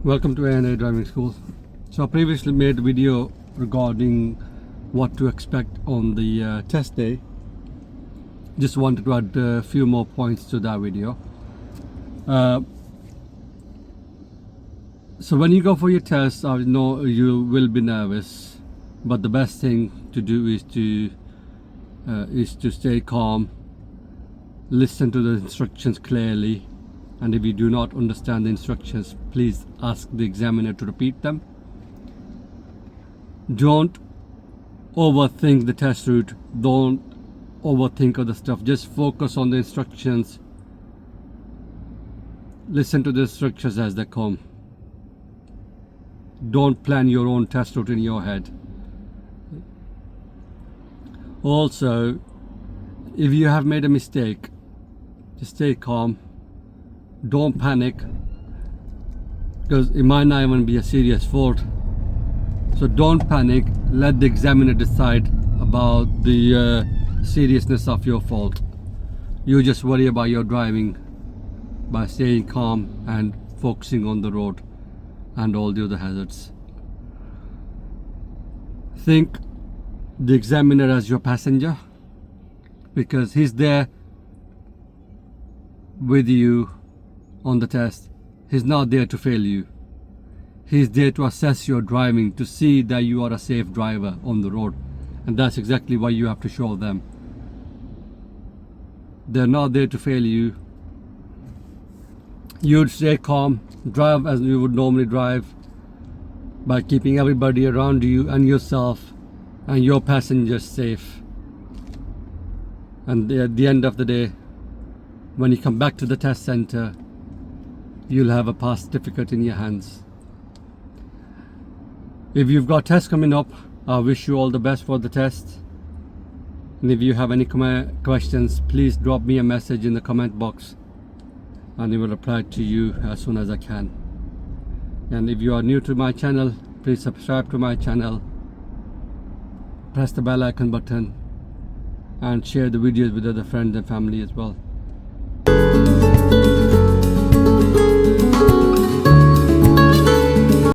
Welcome to A&A Driving School. So I previously made a video regarding what to expect on the test day. Just wanted to add a few more points to that video. So when you go for your test, I know you will be nervous, but the best thing to do is to stay calm, listen to the instructions clearly, and if you do not understand the instructions, please ask the examiner to repeat them. Don't overthink the test route. Don't overthink other stuff. Just focus on the instructions. Listen to the instructions as they come. Don't plan your own test route in your head. Also, if you have made a mistake, just stay calm. Don't panic, because it might not even be a serious fault. So don't panic. Let the examiner decide about the seriousness of your fault. You just worry about your driving by staying calm and focusing on the road and all the other hazards. Think the examiner as your passenger, because he's there with you on the test. He's not there to fail you. He's there to assess your driving, to see that you are a safe driver on the road, and that's exactly what you have to show them. They're not there to fail you. You'd stay calm, drive as you would normally drive, by keeping everybody around you and yourself and your passengers safe. And at the end of the day, when you come back to the test center, you'll have a pass certificate in your hands. If you've got tests coming up, I wish you all the best for the test. And if you have any questions, please drop me a message in the comment box, and I will reply to you as soon as I can. And if you are new to my channel, please subscribe to my channel, press the bell icon button, and share the videos with other friends and family as well.